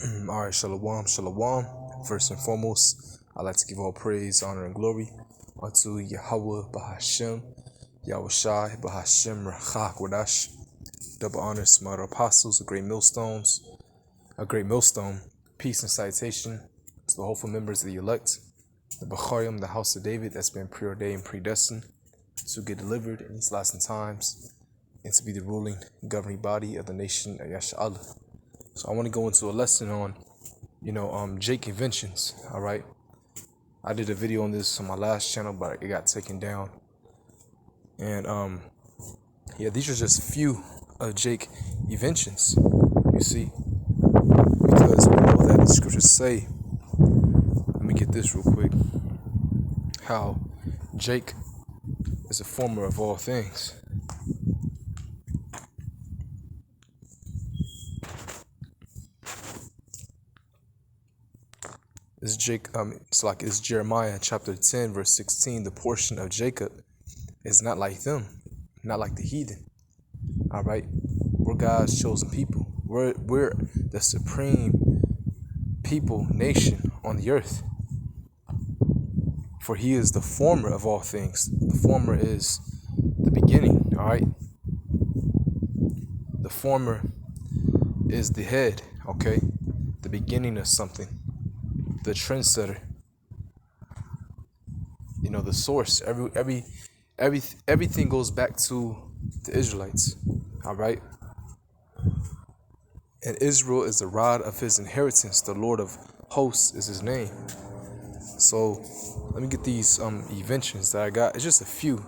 All right, shalom, shalom. First and foremost, I'd like to give all praise, honor, and glory unto Yahweh Bahashem, Yahweh Shai Bahashem Rachak Wadash. Double honors to my apostles, a great millstone. Peace and citation to the hopeful members of the elect, the Becharim, the house of David that's been preordained and predestined to get delivered in these last times and to be the ruling, governing body of the nation of Yasha'Allah. So I want to go into a lesson on, Jake inventions. All right, I did a video on this on my last channel, but it got taken down. And these are just few of Jake inventions. You see, because we know that the scriptures say. Let me get this real quick. How Jake is a former of all things. It's Jeremiah chapter 10 verse 16. The portion of Jacob is not like them, not like the heathen. All right, we're God's chosen people. We're the supreme people, nation on the earth. For he is the former of all things. The former is the beginning. All right, the former is the head. Okay, the beginning of something. The trendsetter, the source. Everything goes back to the Israelites. All right, and Israel is the rod of his inheritance. The Lord of hosts is his name. So let me get these inventions that I got. It's just a few,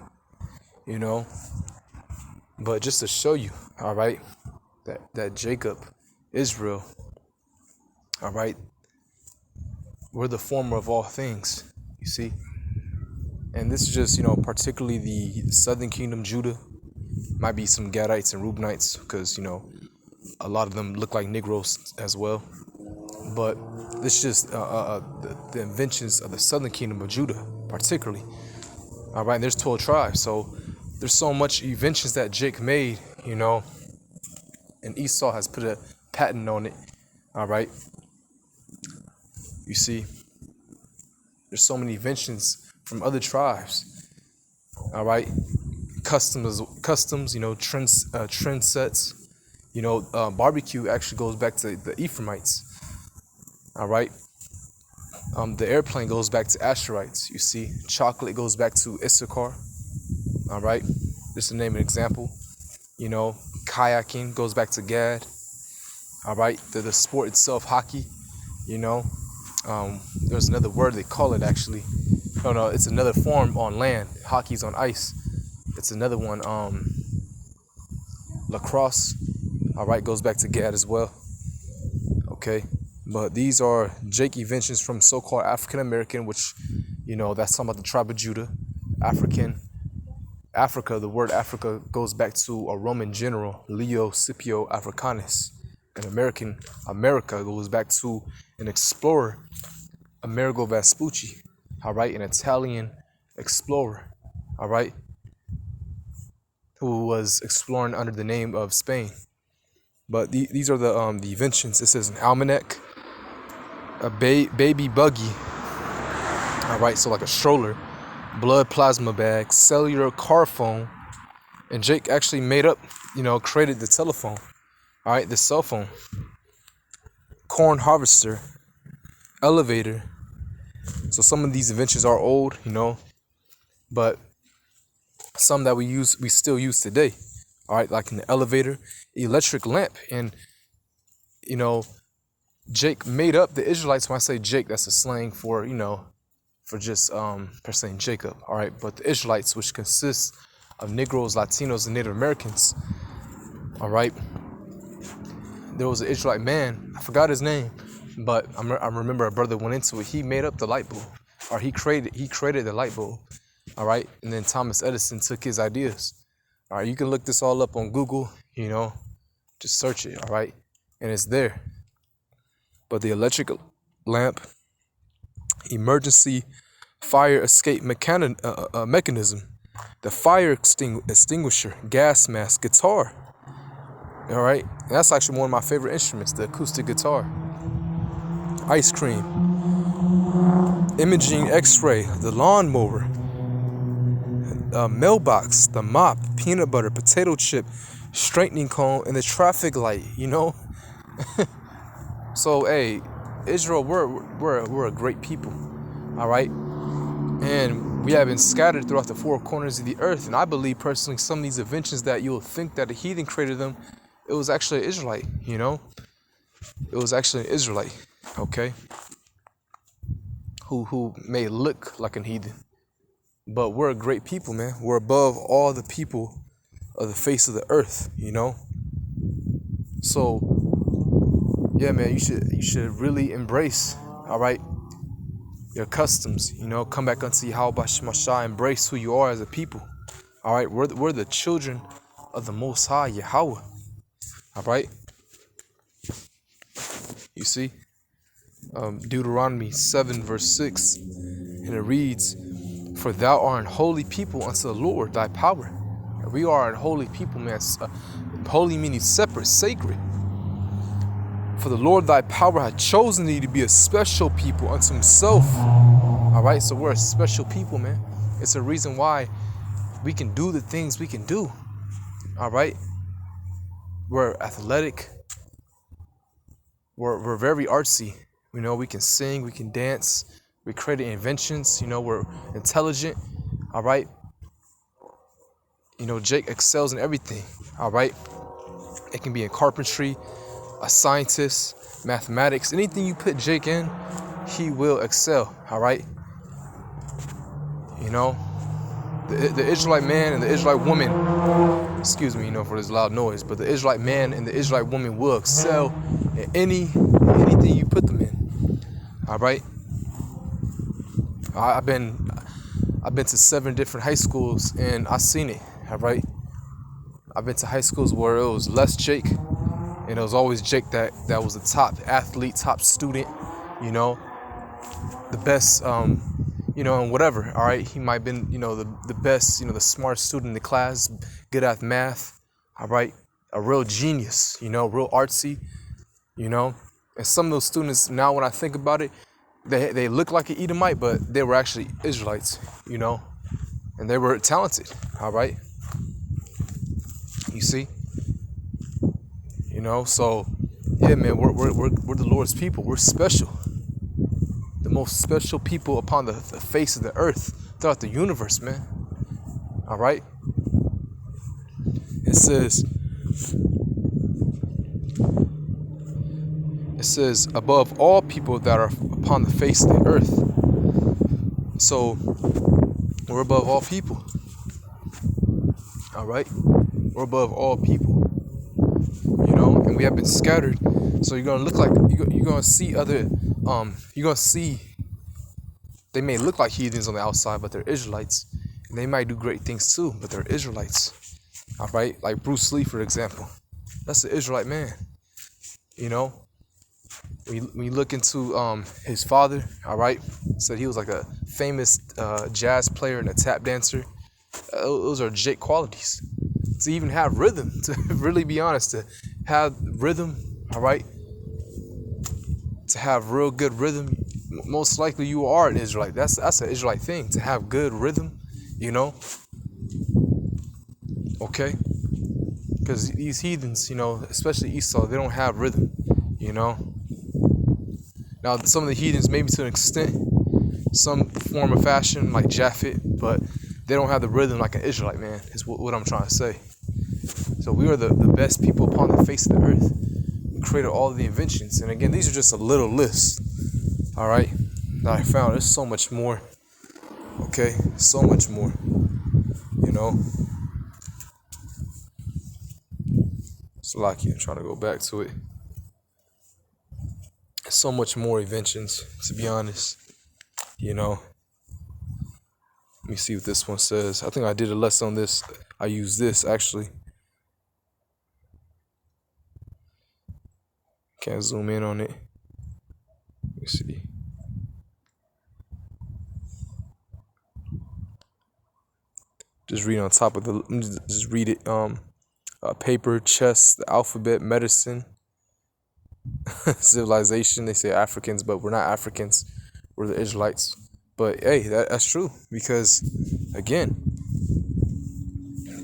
but just to show you, all right, that Jacob, Israel, all right, we're the former of all things, you see. And this is just, particularly the southern kingdom, Judah. Might be some Gadites and Reubenites, because, a lot of them look like Negroes as well. But this is just the inventions of the southern kingdom of Judah, particularly. All right, and there's 12 tribes. So there's so much inventions that Jake made, and Esau has put a patent on it. All right. You see, there's so many inventions from other tribes. All right, customs, trend sets. Barbecue actually goes back to the Ephraimites. All right, the airplane goes back to Asherites. You see, chocolate goes back to Issachar. All right, just to name an example. Kayaking goes back to Gad. All right, the sport itself, hockey. There's another word they call it actually. No, it's another form on land. Hockey's on ice. It's another one. Lacrosse. All right, goes back to Gad as well. Okay, but these are Jake inventions from so-called African American, which, that's talking about the tribe of Judah. Africa. The word Africa goes back to a Roman general, Leo Scipio Africanus. And America goes back to an explorer, Amerigo Vespucci, all right, an Italian explorer, all right, who was exploring under the name of Spain. But these are the inventions. It says an almanac, a baby buggy, all right, so like a stroller, blood plasma bag, cellular car phone, and Jake actually created the telephone. All right, the cell phone, corn harvester, elevator. So some of these inventions are old, but some that we still use today. All right, like an elevator, electric lamp. And, Jake made up the Israelites. When I say Jake, that's a slang for, for just per se Jacob. All right, but the Israelites, which consists of Negroes, Latinos, and Native Americans. All right. There was an Israelite man, I forgot his name, but I remember a brother went into it. He made up the light bulb, or he created the light bulb. All right, and then Thomas Edison took his ideas. All right, you can look this all up on Google, just search it. All right, and it's there. But the electric lamp, emergency fire escape mechanism, the fire extinguisher, gas mask, guitar. All right, and that's actually one of my favorite instruments, the acoustic guitar. ice cream, imaging x-ray, the lawnmower, mailbox, the mop, peanut butter, potato chip, straightening comb, and the traffic light. So, hey, Israel, we're a great people, all right? And we have been scattered throughout the four corners of the earth. And I believe personally some of these inventions that you'll think that a heathen created them, it was actually an Israelite. It was actually an Israelite, okay? Who may look like a heathen. But we're a great people, man. We're above all the people of the face of the earth. So, yeah, man, you should really embrace, all right, your customs, come back unto Yahweh Shemashah, embrace who you are as a people. All right, we're the children of the Most High Yahweh. All right, you see, Deuteronomy 7 verse 6, and it reads, "For thou art an holy people unto the Lord thy power." And we are a holy people, man. Holy meaning separate, sacred. For the Lord thy power hath chosen thee to be a special people unto himself. All right, so we're a special people, man. It's a reason why we can do the things we can do. All right, we're athletic. We're very artsy. We can sing, we can dance, we create inventions. We're intelligent. All right. Jake excels in everything. All right. It can be in carpentry, a scientist, mathematics, anything you put Jake in, he will excel. All right. The Israelite man and the Israelite woman, excuse me, for this loud noise, but the Israelite man and the Israelite woman will excel in anything you put them in. All right. I've been to 7 different high schools and I've seen it. All right. I've been to high schools where it was less Jake, and it was always Jake that was the top athlete, top student, the best, and whatever. All right, he might have been, the best, the smartest student in the class, good at math. All right, a real genius, real artsy, and some of those students now, when I think about it, they look like an Edomite, but they were actually Israelites, and they were talented. All right, you see. So yeah, man, we're the Lord's people. We're special, the most special people upon the face of the earth throughout the universe, man. All right. It says above all people that are upon the face of the earth. So we're above all people. All right, we're above all people. And we have been scattered. So you're gonna look like you're gonna see other. You're gonna see. They may look like heathens on the outside, but they're Israelites, and they might do great things too, but they're Israelites. All right, like Bruce Lee, for example. That's an Israelite man. We look into his father. All right, said he was like a famous jazz player and a tap dancer. Those are Jake qualities. To even have rhythm, to really be honest, to have rhythm, all right, to have real good rhythm, most likely you are an Israelite. That's an Israelite thing, to have good rhythm, okay? Because these heathens, especially Esau, they don't have rhythm, Now, some of the heathens, maybe to an extent, some form of fashion, like Japhet, but they don't have the rhythm like an Israelite, man, is what I'm trying to say. So we are the best people upon the face of the earth. We created all of the inventions. And again, these are just a little list, all right, that I found. There's so much more, okay? So much more, It's lucky. I'm trying to go back to it. So much more inventions, to be honest, Let me see what this one says. I think I did a lesson on this. I used this, actually. Can't zoom in on it. Let me see. Just read on top of just read it. Paper, chess, the alphabet, medicine. civilization. They say Africans, but we're not Africans. We're the Israelites. But hey, that's true because again,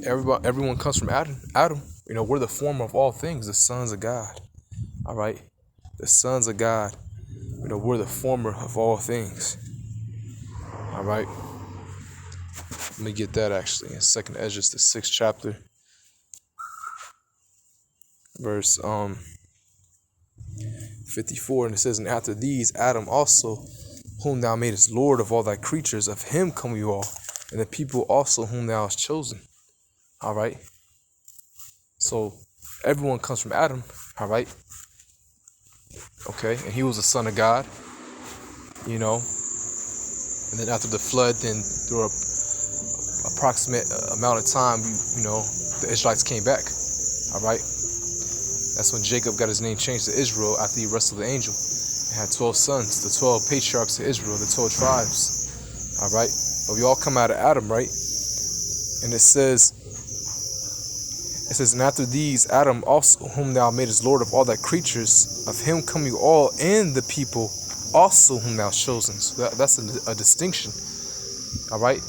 everyone comes from Adam. Adam, we're the form of all things, the sons of God. All right, the sons of God. We're the former of all things. All right. Let me get that actually in Second Ezra, the 6th chapter, verse 54, and it says, "And after these, Adam also, whom thou madest Lord of all thy creatures, of him come you all, and the people also whom thou hast chosen." All right. So everyone comes from Adam. All right. Okay, and he was the son of God. And then after the flood, then through a approximate amount of time, the Israelites came back. All right. That's when Jacob got his name changed to Israel after he wrestled the angel. He had 12 sons, the 12 patriarchs of Israel, the 12 tribes. All right. But we all come out of Adam, right? And it says, "And after these, Adam also, whom thou madest Lord of all thy creatures, of him come you all, and the people also whom thou hast chosen." So that's a distinction. All right.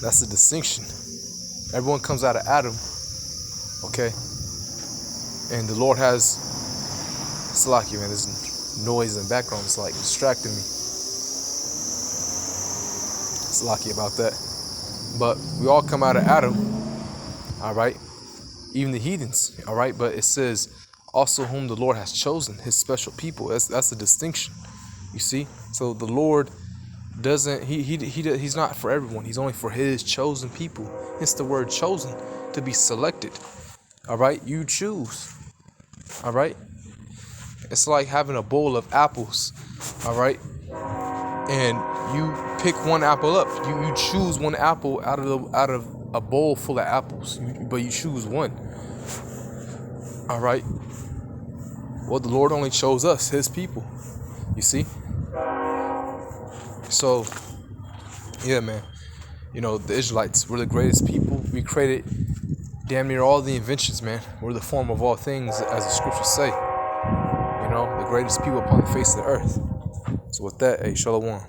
That's the distinction. Everyone comes out of Adam. Okay. And the Lord has, Salaki, man, there's noise in the background. It's like distracting me. Salaki about that. But we all come out of Adam. All right. Even the heathens. All right. But it says, also whom the Lord has chosen, his special people. That's the distinction. You see? So the Lord doesn't, he's not for everyone. He's only for his chosen people. It's the word chosen, to be selected. All right. You choose. All right. It's like having a bowl of apples. All right. And you pick one apple up. You choose one apple out of a bowl full of apples. But you choose one. All right. Well, the Lord only chose us, his people. You see? So, yeah, man. The Israelites, we're the greatest people. We created damn near all the inventions, man. We're the form of all things, as the scriptures say. The greatest people upon the face of the earth. So with that, hey, Shalom.